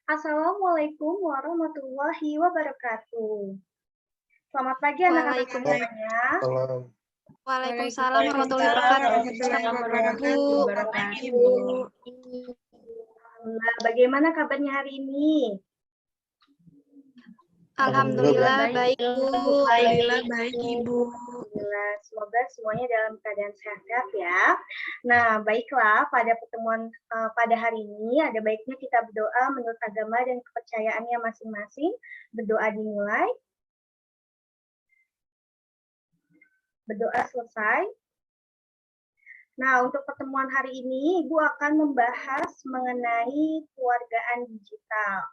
Assalamualaikum warahmatullahi wabarakatuh. Selamat pagi anak-anak semuanya. Waalaikumsalam warahmatullahi wabarakatuh. Ibu. Bagaimana kabarnya hari ini? Alhamdulillah baik, Bu. Alhamdulillah baik, Ibu. Alhamdulillah, semoga semuanya dalam keadaan sehat ya. Nah, baiklah, pada pertemuan pada hari ini ada baiknya kita berdoa menurut agama dan kepercayaannya masing-masing. Berdoa dimulai. Berdoa selesai. Nah, untuk pertemuan hari ini, Ibu akan membahas mengenai keluargaan digital.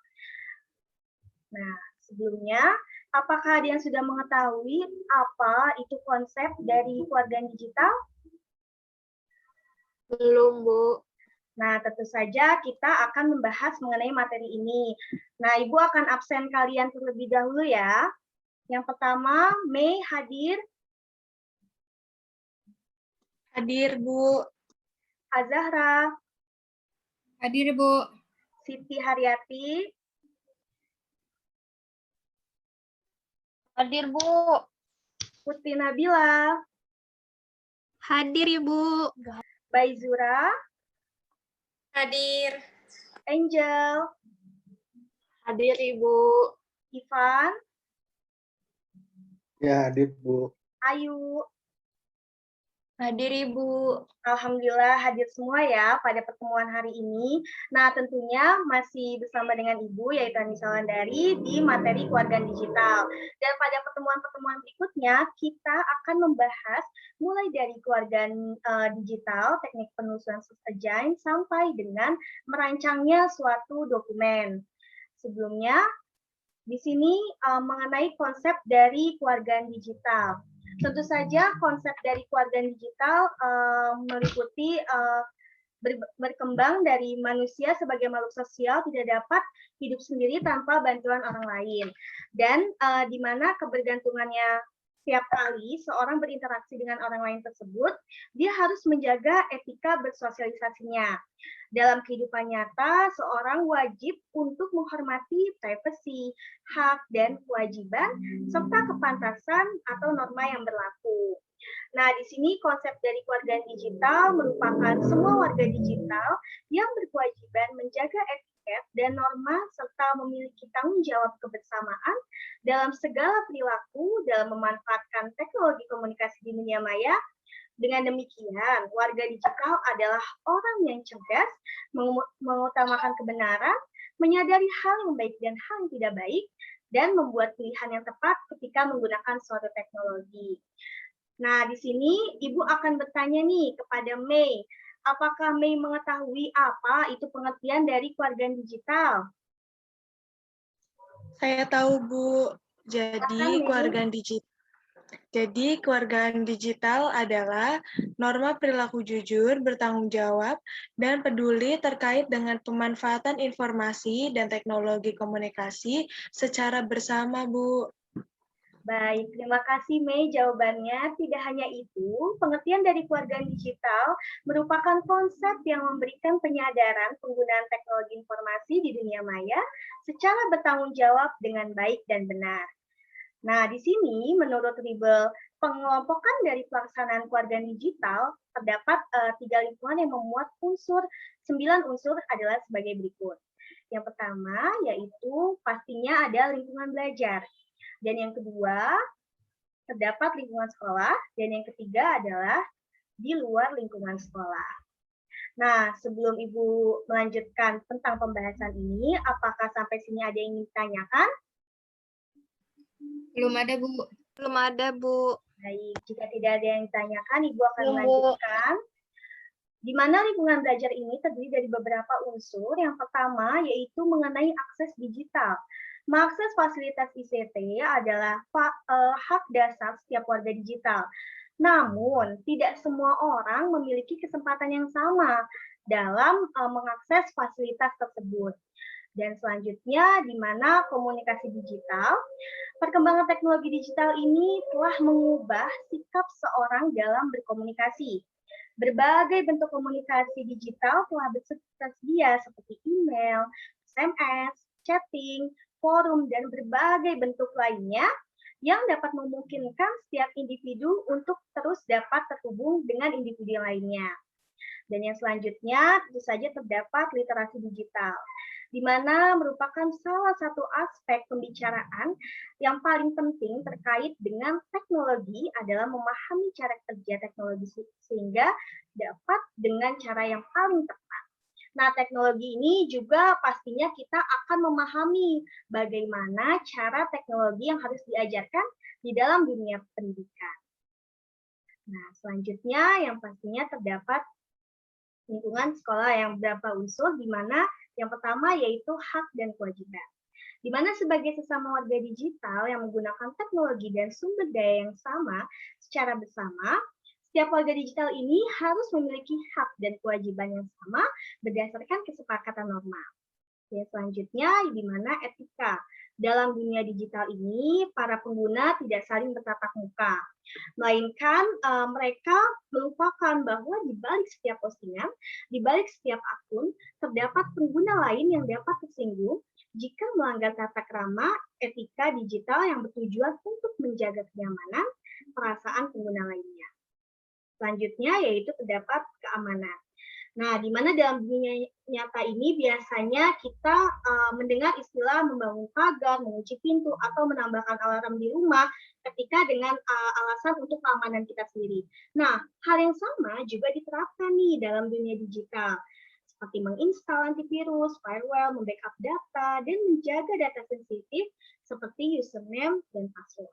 Nah, sebelumnya, apakah ada yang sudah mengetahui apa itu konsep dari keluargaan digital? Belum, Bu. Nah, tentu saja kita akan membahas mengenai materi ini. Nah, Ibu akan absen kalian terlebih dahulu ya. Yang pertama, Mei hadir. Hadir, Bu. Azahra. Hadir, Bu. Siti Haryati. Hadir, Bu. Putri Nabila. Hadir, Ibu. Baizura. Hadir. Angel. Hadir, Ibu. Ivan. Ya, hadir, Bu. Ayu. Hadir, Ibu. Alhamdulillah hadir semua ya pada pertemuan hari ini. Nah, tentunya masih bersama dengan Ibu, yaitu Anissa Wandari di materi keluargaan digital. Dan pada pertemuan-pertemuan berikutnya, kita akan membahas mulai dari keluargaan digital, teknik penelusuran search sampai dengan merancangnya suatu dokumen. Sebelumnya, di sini mengenai konsep dari keluargaan digital. Tentu saja konsep dari keluargaan digital meliputi berkembang dari manusia sebagai makhluk sosial tidak dapat hidup sendiri tanpa bantuan orang lain. Dan di mana kebergantungannya setiap kali seorang berinteraksi dengan orang lain tersebut, dia harus menjaga etika bersosialisasinya. Dalam kehidupan nyata, seorang wajib untuk menghormati privasi, hak dan kewajiban, serta kepantasan atau norma yang berlaku. Nah, di sini konsep dari keluargaan digital merupakan semua warga digital yang berkewajiban menjaga etiket dan norma serta memiliki tanggung jawab kebersamaan dalam segala perilaku dalam memanfaatkan teknologi komunikasi di dunia maya. Dengan demikian, warga digital adalah orang yang cerdas, mengutamakan kebenaran, menyadari hal yang baik dan hal yang tidak baik, dan membuat pilihan yang tepat ketika menggunakan suatu teknologi. Nah, di sini Ibu akan bertanya nih kepada Mei, apakah Mei mengetahui apa itu pengertian dari keluargaan digital? Saya tahu, Bu. Jadi, keluargaan digital adalah norma perilaku jujur, bertanggung jawab, dan peduli terkait dengan pemanfaatan informasi dan teknologi komunikasi secara bersama, Bu. Baik, terima kasih Mei jawabannya. Tidak hanya itu, pengertian dari keluargaan digital merupakan konsep yang memberikan penyadaran penggunaan teknologi informasi di dunia maya secara bertanggung jawab dengan baik dan benar. Nah, di sini menurut Ribel, pengelompokan dari pelaksanaan keluargaan digital terdapat 3 lingkungan yang memuat 9 unsur adalah sebagai berikut. Yang pertama yaitu pastinya ada lingkungan belajar. Dan yang kedua, terdapat lingkungan sekolah. Dan yang ketiga adalah di luar lingkungan sekolah. Nah, sebelum Ibu melanjutkan tentang pembahasan ini, apakah sampai sini ada yang ingin ditanyakan? Belum ada, Bu. Belum ada, Bu. Baik, jika tidak ada yang ditanyakan, Ibu akan melanjutkan. Di mana lingkungan belajar ini terdiri dari beberapa unsur. Yang pertama yaitu mengenai akses digital. Mengakses fasilitas ICT adalah hak dasar setiap warga digital. Namun, tidak semua orang memiliki kesempatan yang sama dalam mengakses fasilitas tersebut. Dan selanjutnya, di mana komunikasi digital, perkembangan teknologi digital ini telah mengubah sikap seorang dalam berkomunikasi. Berbagai bentuk komunikasi digital telah tersedia seperti email, SMS, chatting, forum, dan berbagai bentuk lainnya yang dapat memungkinkan setiap individu untuk terus dapat terhubung dengan individu lainnya. Dan yang selanjutnya tentu saja terdapat literasi digital, di mana merupakan salah satu aspek pembicaraan yang paling penting terkait dengan teknologi adalah memahami cara kerja teknologi sehingga dapat dengan cara yang paling tepat. Nah, teknologi ini juga pastinya kita akan memahami bagaimana cara teknologi yang harus diajarkan di dalam dunia pendidikan. Nah, selanjutnya yang pastinya terdapat lingkungan sekolah yang beberapa unsur, di mana yang pertama yaitu hak dan kewajiban. Di mana sebagai sesama warga digital yang menggunakan teknologi dan sumber daya yang sama secara bersama, setiap warga digital ini harus memiliki hak dan kewajiban yang sama berdasarkan kesepakatan norma. Yang selanjutnya, di mana etika. Dalam dunia digital ini, para pengguna tidak saling bertatap muka, melainkan mereka melupakan bahwa di balik setiap postingan, di balik setiap akun, terdapat pengguna lain yang dapat tersinggung jika melanggar tata krama etika digital yang bertujuan untuk menjaga kenyamanan perasaan pengguna lainnya. Selanjutnya yaitu terdapat keamanan. Nah, di mana dalam dunia nyata ini biasanya kita mendengar istilah membangun pagar, mengunci pintu, atau menambahkan alarm di rumah ketika dengan alasan untuk keamanan kita sendiri. Nah, hal yang sama juga diterapkan nih dalam dunia digital, seperti menginstal antivirus, firewall, membackup data, dan menjaga data sensitif seperti username dan password.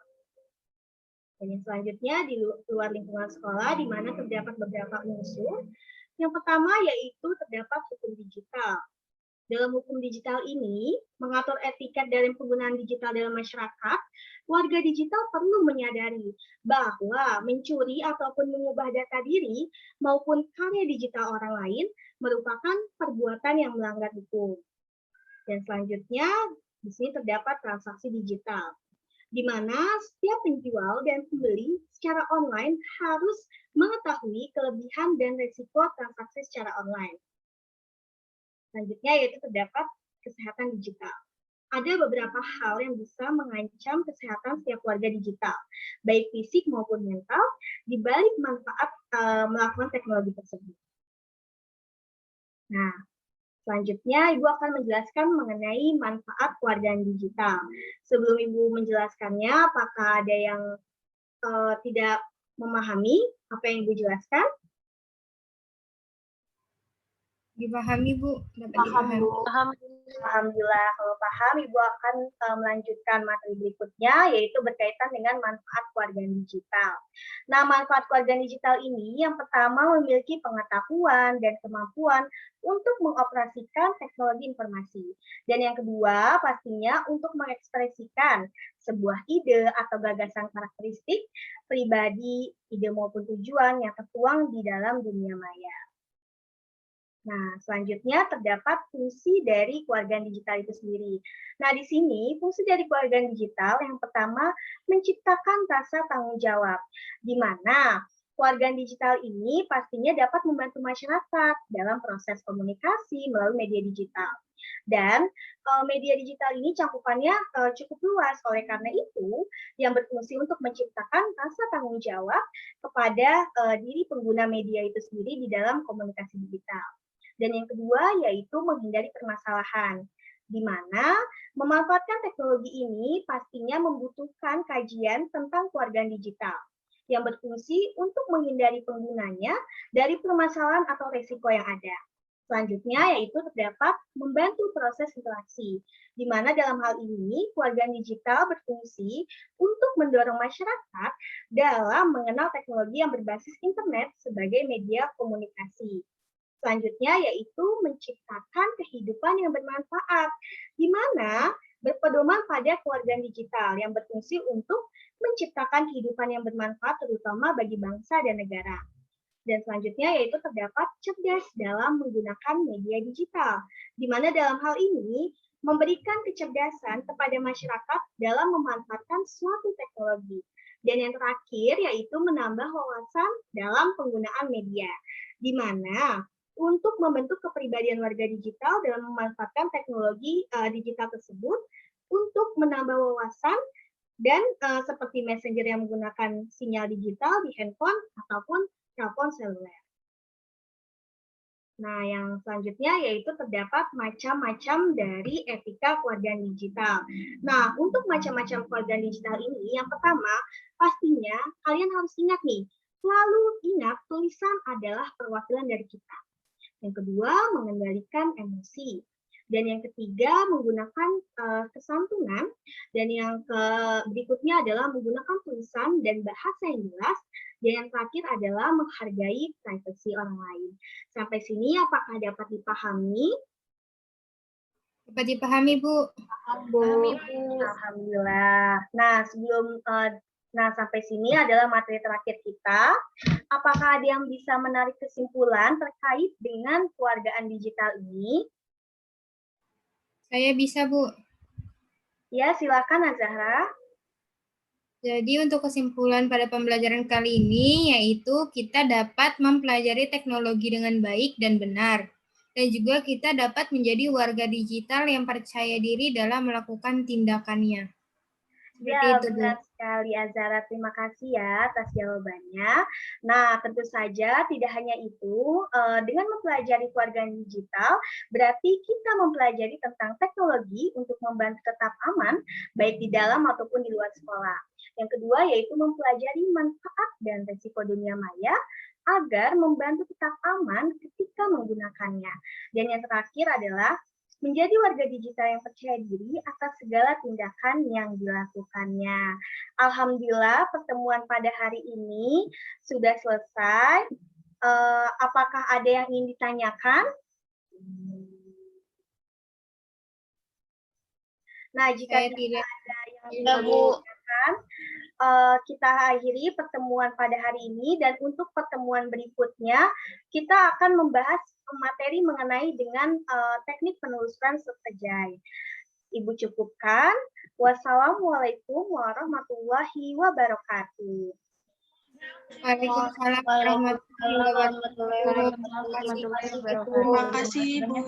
Dan yang selanjutnya di luar lingkungan sekolah, di mana terdapat beberapa unsur. Yang pertama yaitu terdapat hukum digital. Dalam hukum digital ini, mengatur etika dalam penggunaan digital dalam masyarakat, warga digital perlu menyadari bahwa mencuri ataupun mengubah data diri maupun karya digital orang lain merupakan perbuatan yang melanggar hukum. Dan selanjutnya, di sini terdapat transaksi digital, di mana setiap penjual dan pembeli secara online harus mengetahui kelebihan dan risiko transaksi secara online. Selanjutnya yaitu terdapat kesehatan digital. Ada beberapa hal yang bisa mengancam kesehatan setiap warga digital, baik fisik maupun mental, di balik manfaat melakukan teknologi tersebut. Nah, selanjutnya, Ibu akan menjelaskan mengenai manfaat kewargaan digital. Sebelum Ibu menjelaskannya, apakah ada yang tidak memahami apa yang Ibu jelaskan? Dipahami, Bu. Dapat dipahami. Alhamdulillah, kalau paham, Ibu akan melanjutkan materi berikutnya, yaitu berkaitan dengan manfaat kewargaan digital. Nah, manfaat kewargaan digital ini yang pertama memiliki pengetahuan dan kemampuan untuk mengoperasikan teknologi informasi. Dan yang kedua, pastinya untuk mengekspresikan sebuah ide atau gagasan karakteristik pribadi, ide maupun tujuan yang tertuang di dalam dunia maya. Nah, selanjutnya terdapat fungsi dari kewargaan digital itu sendiri. Nah, di sini fungsi dari kewargaan digital yang pertama menciptakan rasa tanggung jawab, di mana kewargaan digital ini pastinya dapat membantu masyarakat dalam proses komunikasi melalui media digital. Dan media digital ini cakupannya cukup luas, oleh karena itu yang berfungsi untuk menciptakan rasa tanggung jawab kepada diri pengguna media itu sendiri di dalam komunikasi digital. Dan yang kedua yaitu menghindari permasalahan, di mana memanfaatkan teknologi ini pastinya membutuhkan kajian tentang kewargaan digital yang berfungsi untuk menghindari penggunanya dari permasalahan atau risiko yang ada. Selanjutnya yaitu terdapat membantu proses interaksi, di mana dalam hal ini kewargaan digital berfungsi untuk mendorong masyarakat dalam mengenal teknologi yang berbasis internet sebagai media komunikasi. Selanjutnya yaitu menciptakan kehidupan yang bermanfaat, di mana berpedoman pada kewargaan digital yang berfungsi untuk menciptakan kehidupan yang bermanfaat terutama bagi bangsa dan negara. Dan selanjutnya yaitu terdapat cerdas dalam menggunakan media digital, di mana dalam hal ini memberikan kecerdasan kepada masyarakat dalam memanfaatkan suatu teknologi. Dan yang terakhir yaitu menambah wawasan dalam penggunaan media, di mana untuk membentuk kepribadian warga digital dalam memanfaatkan teknologi digital tersebut untuk menambah wawasan dan seperti messenger yang menggunakan sinyal digital di handphone ataupun telepon seluler. Nah, yang selanjutnya yaitu terdapat macam-macam dari etika kewarganegaraan digital. Nah, untuk macam-macam kewarganegaraan digital ini, yang pertama, pastinya kalian harus ingat nih, selalu ingat tulisan adalah perwakilan dari kita. Yang kedua, mengendalikan emosi. Dan yang ketiga, menggunakan kesantunan. Dan yang berikutnya adalah menggunakan tulisan dan bahasa yang jelas. Dan yang terakhir adalah menghargai privasi orang lain. Sampai sini apakah dapat dipahami? Dapat dipahami, Bu. Bu. Alhamdulillah. Nah, sampai sini adalah materi terakhir kita. Apakah ada yang bisa menarik kesimpulan terkait dengan kewarganegaraan digital ini? Saya bisa, Bu. Ya, silakan Azahra. Jadi untuk kesimpulan pada pembelajaran kali ini yaitu kita dapat mempelajari teknologi dengan baik dan benar. Dan juga kita dapat menjadi warga digital yang percaya diri dalam melakukan tindakannya. Ya, benar sekali Azahra. Terima kasih ya atas jawabannya. Nah, tentu saja tidak hanya itu, dengan mempelajari kewarganegaraan digital, berarti kita mempelajari tentang teknologi untuk membantu tetap aman, baik di dalam ataupun di luar sekolah. Yang kedua yaitu mempelajari manfaat dan risiko dunia maya agar membantu tetap aman ketika menggunakannya. Dan yang terakhir adalah menjadi warga digital yang percaya diri atas segala tindakan yang dilakukannya. Alhamdulillah pertemuan pada hari ini sudah selesai. Apakah ada yang ingin ditanyakan? Nah, jika tidak ada yang ingin ditanyakan, kita akhiri pertemuan pada hari ini, dan untuk pertemuan berikutnya kita akan membahas materi mengenai dengan teknik penelusuran sesuai. Ibu cukupkan. Wassalamualaikum warahmatullahi wabarakatuh. Waalaikumsalam warahmatullahi wabarakatuh. Terima kasih, Bu.